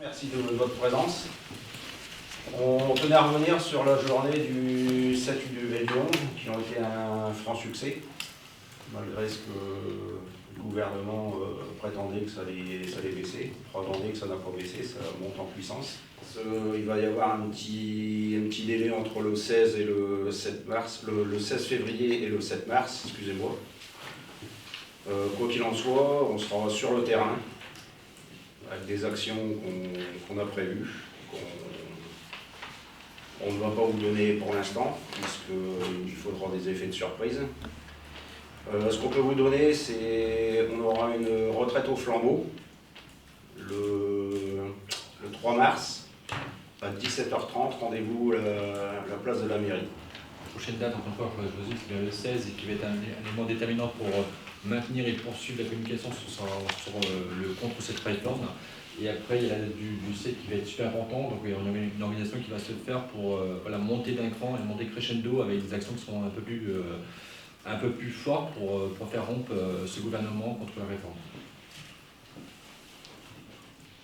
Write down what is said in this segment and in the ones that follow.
Merci de votre présence. On tenait à revenir sur la journée du 7 et du 11 qui ont été un franc succès, malgré ce que le gouvernement prétendait que ça allait baisser. Preuve en est que ça n'a pas baissé, ça monte en puissance. Il va y avoir un petit délai entre le 16 et le 7 mars, le 16 février et le 7 mars, excusez-moi. Quoi qu'il en soit, on sera sur le terrain avec des actions qu'on a prévues, on ne va pas vous donner pour l'instant, puisqu'il faudra des effets de surprise. Ce qu'on peut vous donner, c'est qu'on aura une retraite au flambeau le 3 mars à 17h30, rendez-vous à la place de la mairie. La prochaine date, encore une fois, je c'est le 16 et qui va être un élément déterminant pour maintenir et poursuivre la communication sur le contre cette réforme. Et après, il y a la date du 7 qui va être super important, donc il y a une organisation qui va se faire pour monter d'un cran et monter crescendo avec des actions qui seront un peu plus fortes pour faire rompre ce gouvernement contre la réforme.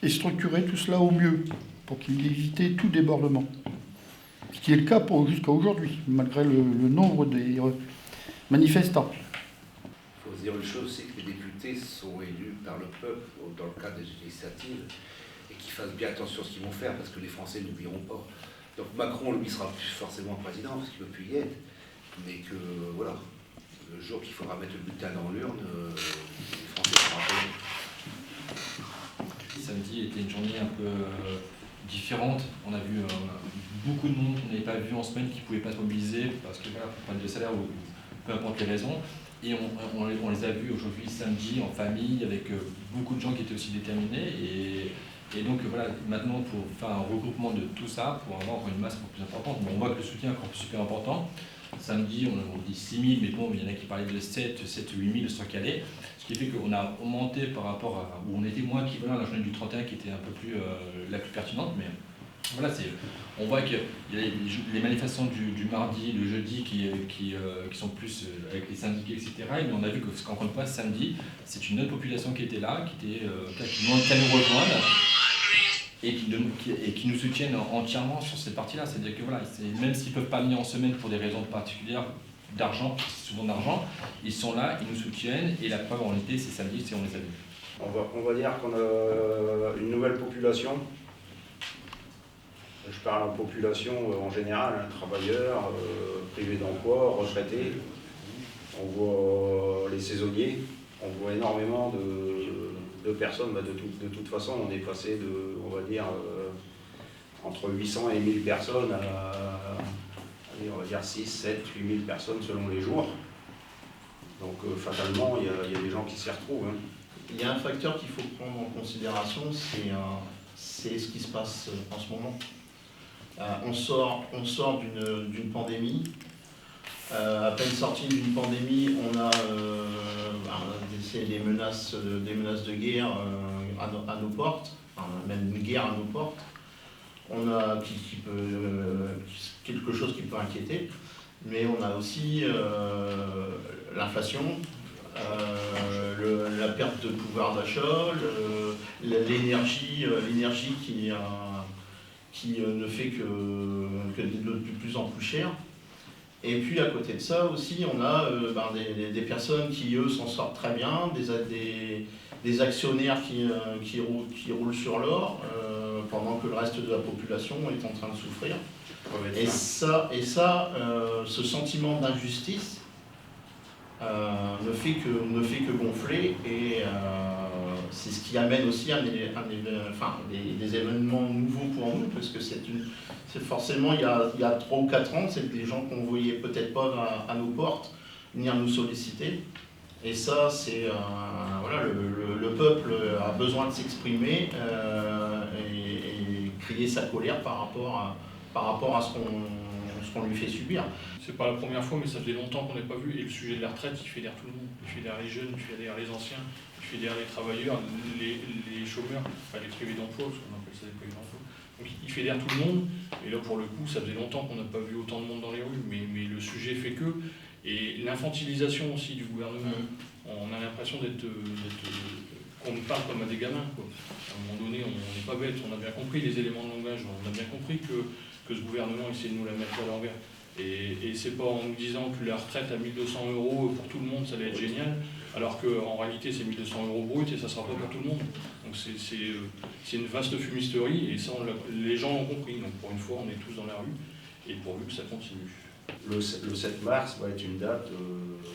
Et structurer tout cela au mieux pour qu'il évite tout débordement. Ce qui est le cas jusqu'à aujourd'hui, malgré le nombre des manifestants. Il faut se dire une chose, c'est que les députés sont élus par le peuple dans le cadre des législatives et qu'ils fassent bien attention à ce qu'ils vont faire parce que les Français n'oublieront pas. Donc Macron, lui, sera plus forcément président parce qu'il ne peut plus y être, mais que voilà, le jour qu'il faudra mettre le bulletin dans l'urne, les Français seront rappelés. Samedi était une journée un peu différente. On a vu beaucoup de monde qu'on n'avait pas vu en semaine qui ne pouvait pas se mobiliser parce que voilà, pour problème de salaire ou peu importe les raisons. Et on les a vus aujourd'hui samedi en famille avec beaucoup de gens qui étaient aussi déterminés. Et donc voilà, maintenant pour faire un regroupement de tout ça, pour avoir encore une masse encore plus importante, on voit que le soutien est encore super important. Samedi, on dit 6 000, mais bon, il y en a qui parlaient de 7 ou 8 000 sur Calais. Ce qui fait qu'on a augmenté par rapport à où on était moins équivalent à la journée du 31 qui était un peu plus la plus pertinente. Mais voilà, on voit qu'il y a les manifestations du mardi, le jeudi qui sont plus avec les syndiqués, etc. Mais on a vu qu'encore une fois, samedi, c'est une autre population qui était là, qui demande qu'à nous rejoindre et qui nous soutiennent entièrement sur cette partie-là. C'est-à-dire que voilà, même s'ils ne peuvent pas venir en semaine pour des raisons particulières d'argent, souvent d'argent, ils sont là, ils nous soutiennent et la preuve en réalité, c'est samedi, on les a vus. On va dire qu'on a une nouvelle population. Je parle en population en général, travailleurs, privés d'emploi, retraités. On voit les saisonniers, on voit énormément de personnes. De toute façon, on est passé de, on va dire, entre 800 et 1000 personnes à, on va dire 6, 7, 8 000 personnes selon les jours. Donc fatalement, il y a des gens qui s'y retrouvent. Hein. Il y a un facteur qu'il faut prendre en considération, c'est ce qui se passe en ce moment. On sort d'une pandémie. À peine sorti d'une pandémie, on a des menaces de guerre à nos portes, enfin, même une guerre à nos portes. On a quelque chose qui peut inquiéter, mais on a aussi l'inflation, la perte de pouvoir d'achat, l'énergie qui ne fait que de plus en plus cher. Et puis à côté de ça aussi, on a des personnes qui, eux, s'en sortent très bien, des actionnaires qui roulent sur l'or, pendant que le reste de la population est en train de souffrir. Et ça, ce sentiment d'injustice ne fait que gonfler, et c'est ce qui amène aussi des événements nouveaux pour nous, parce que c'est forcément, il y a 3 ou 4 ans, c'est des gens qu'on ne voyait peut-être pas à nos portes venir nous solliciter. Et ça, c'est voilà, le peuple a besoin de s'exprimer et crier sa colère par rapport à ce qu'on lui fait subir. C'est pas la première fois, mais ça faisait longtemps qu'on n'a pas vu. Et le sujet de la retraite, il fédère tout le monde. Il fédère les jeunes, il fédère les anciens, il fédère les travailleurs, les chômeurs, enfin les privés d'emploi, parce qu'on appelle ça des privés d'emploi. Donc il fédère tout le monde. Et là, pour le coup, ça faisait longtemps qu'on n'a pas vu autant de monde dans les rues, mais le sujet fait que. Et l'infantilisation aussi du gouvernement, on a l'impression d'être qu'on nous parle comme à des gamins, quoi. À un moment donné, on n'est pas bête, on a bien compris les éléments de langage, on a bien compris que ce gouvernement essaie de nous la mettre à l'envers. Et c'est pas en nous disant que la retraite à 1 200 € pour tout le monde, ça va être génial, alors qu'en réalité c'est 1 200 € brut et ça sera pas pour tout le monde. Donc c'est une vaste fumisterie et ça les gens ont compris. Donc pour une fois on est tous dans la rue et pourvu que ça continue. Le 7 mars va être une date,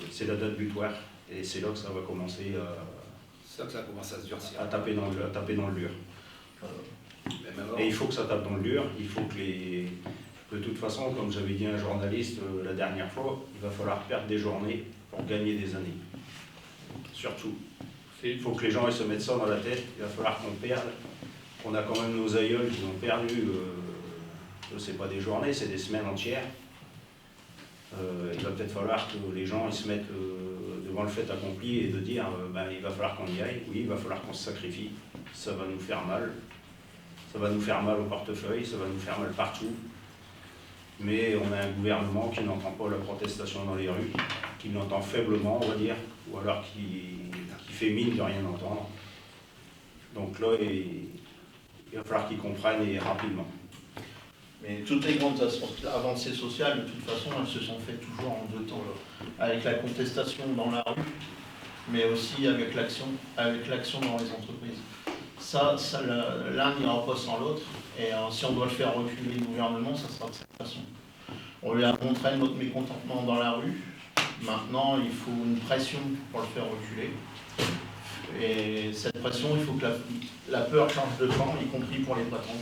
c'est la date butoir et c'est là que ça va commencer C'est là que ça commence à se durcir. à taper dans le dur. Même avant. Et il faut que ça tape dans le dur, il faut que de toute façon, comme j'avais dit à un journaliste la dernière fois, il va falloir perdre des journées pour gagner des années. Surtout. Il faut que les gens ils se mettent ça dans la tête, il va falloir qu'on perde. On a quand même nos aïeuls qui ont perdu, c'est pas des journées, c'est des semaines entières. Il va peut-être falloir que les gens ils se mettent devant le fait accompli et de dire il va falloir qu'on y aille, oui, il va falloir qu'on se sacrifie, ça va nous faire mal. Ça va nous faire mal au portefeuille, ça va nous faire mal partout. Mais on a un gouvernement qui n'entend pas la protestation dans les rues, qui l'entend faiblement, on va dire, ou alors qui fait mine de rien entendre. Donc là, il va falloir qu'ils comprennent et rapidement. Mais toutes les grandes avancées sociales, de toute façon, elles se sont faites toujours en 2 temps. Avec la contestation dans la rue, mais aussi avec l'action dans les entreprises. L'un n'ira pas sans l'autre, et si on doit le faire reculer le gouvernement, ça sera de cette façon. On lui a montré notre mécontentement dans la rue, maintenant il faut une pression pour le faire reculer. Et cette pression, il faut que la peur change de camp, y compris pour les patrons.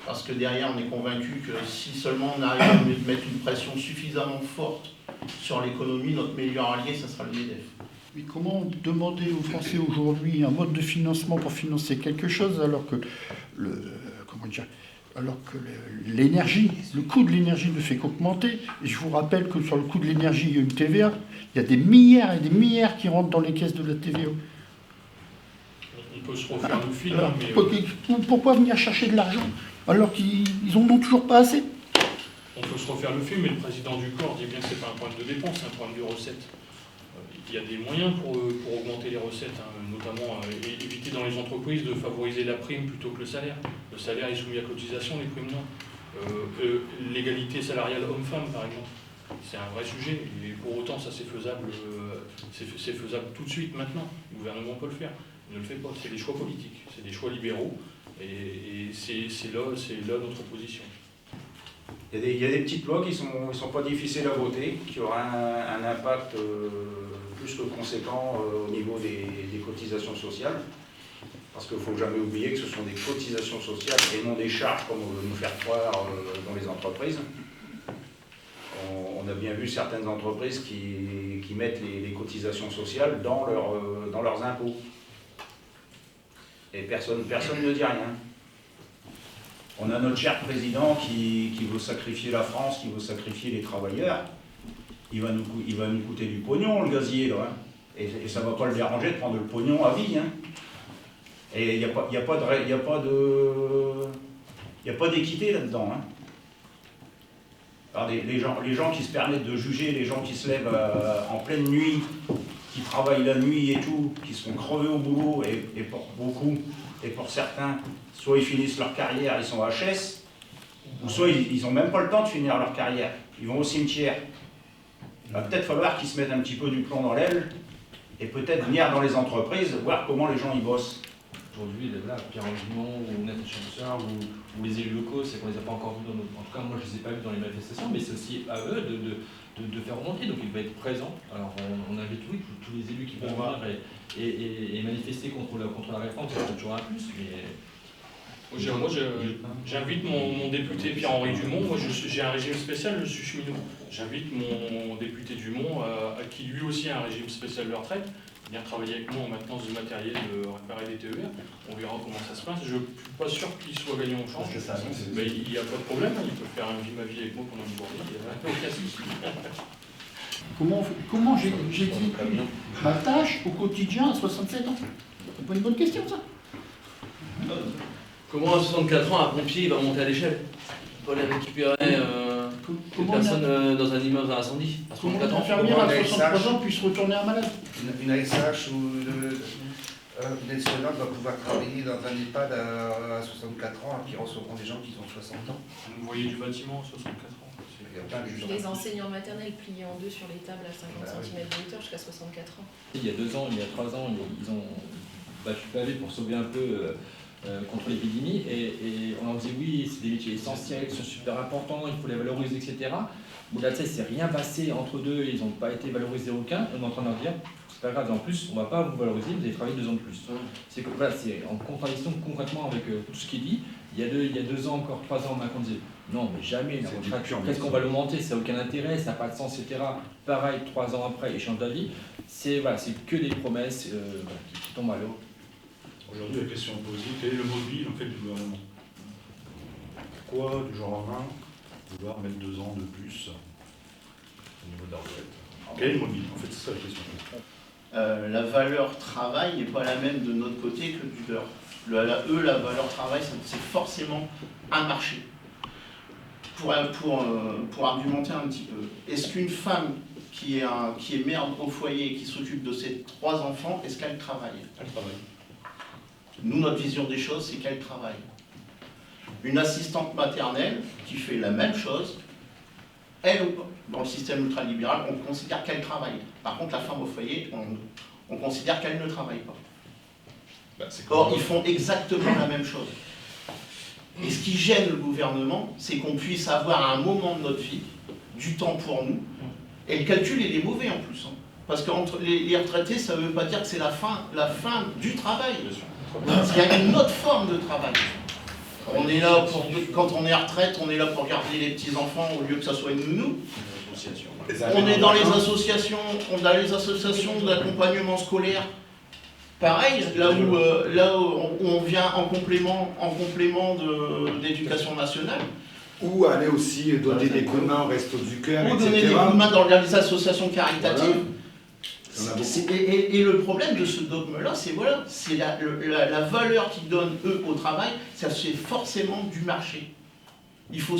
Parce que derrière, on est convaincu que si seulement on arrive à mettre une pression suffisamment forte sur l'économie, notre meilleur allié, ça sera le MEDEF. Mais comment demander aux Français aujourd'hui un mode de financement pour financer quelque chose alors que l'énergie, le coût de l'énergie ne fait qu'augmenter. Et je vous rappelle que sur le coût de l'énergie, il y a une TVA, il y a des milliards et des milliards qui rentrent dans les caisses de la TVA. On peut se refaire le film, Alors, mais pourquoi venir chercher de l'argent alors qu'ils en ont toujours pas assez? on peut se refaire le film, mais le président du corps dit bien que c'est pas un problème de dépense, c'est un problème de recettes. Il y a des moyens pour augmenter les recettes, notamment éviter dans les entreprises de favoriser la prime plutôt que le salaire. Le salaire est soumis à cotisation, les primes non. L'égalité salariale homme-femme, par exemple, c'est un vrai sujet. Et pour autant, ça c'est faisable tout de suite, maintenant. Le gouvernement peut le faire. Il ne le fait pas. C'est des choix politiques, c'est des choix libéraux. Et c'est là notre position. Il y a des petites lois qui sont pas difficiles à voter, qui auront un impact plus que conséquent au niveau des cotisations sociales. Parce qu'il ne faut jamais oublier que ce sont des cotisations sociales et non des charges comme on veut nous faire croire dans les entreprises. On a bien vu certaines entreprises qui mettent les cotisations sociales dans leurs impôts. Et personne ne dit rien. On a notre cher président qui veut sacrifier la France, qui veut sacrifier les travailleurs. Il va nous coûter du pognon, le gazier, là. Hein. Et ça ne va pas le déranger de prendre le pognon à vie. Hein. Et il n'y a pas d'équité là-dedans. Hein. Alors les gens qui se permettent de juger, les gens qui se lèvent en pleine nuit, qui travaillent la nuit et tout, qui sont crevés au boulot, et pour beaucoup, et pour certains, soit ils finissent leur carrière, ils sont HS, ou soit ils n'ont même pas le temps de finir leur carrière, ils vont au cimetière. Il va peut-être falloir qu'ils se mettent un petit peu du plomb dans l'aile, et peut-être venir dans les entreprises, voir comment les gens y bossent. Aujourd'hui, là, Pierre Angimon ou Nathalie Chancellor ou les élus locaux, c'est qu'on ne les a pas encore vus en tout cas, moi je ne les ai pas vus dans les manifestations, mais c'est aussi à eux de faire remonter, donc il va être présent. Alors on invite tous les élus qui peuvent venir et manifester contre la réforme, c'est toujours un plus, mais... Moi, j'invite mon député Pierre-Henri Dumont. Moi, j'ai un régime spécial, je suis cheminot. J'invite mon député Dumont, à qui lui aussi a un régime spécial de retraite, à venir travailler avec moi en maintenance du matériel, de réparer des TER. On verra comment ça se passe. Je ne suis pas sûr qu'il soit gagnant au change. Mais il n'y a pas de problème, il peut faire un vie ma vie avec moi pendant une journée. Il n'y a aucun souci. Comment j'exécute ma tâche au quotidien à 67 ans? C'est pas une bonne question, ça? Comment à 64 ans, un pompier il va monter à l'échelle pour aller récupérer une personne dans un immeuble dans incendie? Comment une infirmière à 63 ans puisse retourner un malade? Une ASH ou Nelson doit pouvoir travailler dans un EHPAD à 64 ans, qui recevront des gens qui ont 60 ans. Vous voyez du bâtiment, 64 ans. Il y a plein de gens. Les enseignants maternels pliés en deux sur les tables à 50 Ah oui. cm de hauteur jusqu'à 64 ans. Il y a 2 ans, il y a 3 ans, ils ont battu pavé pour sauver un peu contre l'épidémie et on leur dit oui, c'est des métiers essentiels, qui sont super importants, il faut les valoriser, etc. Bon, là, tu sais, c'est rien passé entre deux, ils n'ont pas été valorisés aucun, et on est en train de leur dire c'est pas grave, en plus, on ne va pas vous valoriser, vous allez travailler 2 ans de plus. C'est que voilà, c'est en contradiction concrètement avec tout ce qui est dit. Il y a 2 ans, encore 3 ans, Macron disait non, mais jamais, la retraite, qu'est-ce qu'on va l'augmenter, ça n'a aucun intérêt, ça n'a pas de sens, etc. Pareil, 3 ans après, il change d'avis. C'est voilà, que des promesses qui tombent à l'eau. Aujourd'hui, la question posée, quel est le mobile en fait, du gouvernement? Pourquoi, du jour au lendemain, vouloir mettre 2 ans de plus au niveau de la retraite? Quel est le mobile? En fait, c'est ça la question. La valeur travail n'est pas la même de notre côté que du leur. Eux, la valeur travail, c'est forcément un marché. Pour argumenter un petit peu, est-ce qu'une femme qui est mère au foyer et qui s'occupe de ses 3 enfants, est-ce qu'elle travaille? Elle travaille. Nous, notre vision des choses, c'est qu'elle travaille. Une assistante maternelle qui fait la même chose, elle, dans le système ultralibéral, on considère qu'elle travaille. Par contre, la femme au foyer, on considère qu'elle ne travaille pas. Or, ils font exactement la même chose. Et ce qui gêne le gouvernement, c'est qu'on puisse avoir à un moment de notre vie du temps pour nous. Et le calcul, il est mauvais en plus. Parce que entre les retraités, ça ne veut pas dire que c'est la fin du travail. Il y a une autre forme de travail. On est là quand on est à retraite, on est là pour garder les petits-enfants au lieu que ça soit une nounou. On est dans les associations, on a les associations d'accompagnement scolaire. Pareil, là où on vient en complément d'éducation nationale. Ou aller aussi donner des coups de main au Resto du Cœur, Ou etc. donner des coups de main dans les associations caritatives. Voilà. Et le problème de ce dogme-là, c'est la valeur qu'ils donnent, eux, au travail, ça c'est forcément du marché. Il faut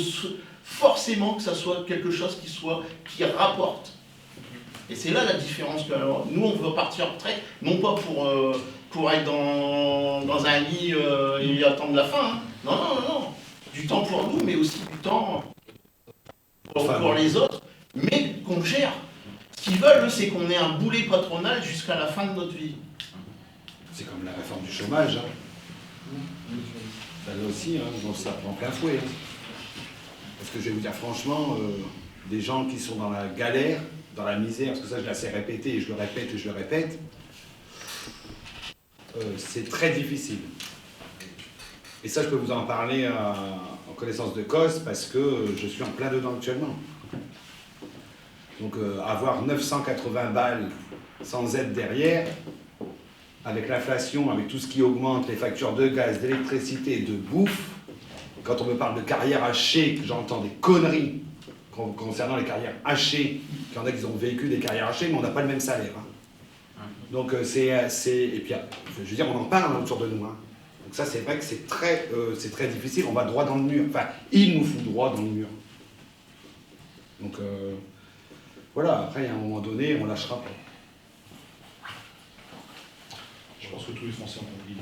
forcément que ça soit quelque chose qui rapporte. Et c'est là la différence. Alors, nous, on veut partir en retraite, non pas pour être dans un lit et attendre la fin. Hein. Non. Du temps pour nous, mais aussi du temps pour les autres, mais qu'on gère. Ce qu'ils veulent, c'est qu'on ait un boulet patronal jusqu'à la fin de notre vie. C'est comme la réforme du chômage. Hein. Là aussi, hein, ça prend plein fouet. Hein. Parce que je vais vous dire franchement, des gens qui sont dans la galère, dans la misère, parce que ça je l'ai répété et je le répète et je le répète, c'est très difficile. Et ça je peux vous en parler en connaissance de cause parce que je suis en plein dedans actuellement. Donc avoir 980 balles sans aide derrière, avec l'inflation, avec tout ce qui augmente, les factures de gaz, d'électricité, de bouffe, quand on me parle de carrière hachée, que j'entends des conneries concernant les carrières hachées, qu'il y en a qui ont vécu des carrières hachées, mais on n'a pas le même salaire. Hein. Donc et puis je veux dire, on en parle autour de nous. Hein. Donc ça c'est vrai que c'est très difficile, on va droit dans le mur. Enfin, il nous fout droit dans le mur. Donc voilà, après à un moment donné, on lâchera pas. Je pense que tous les Français ont compris.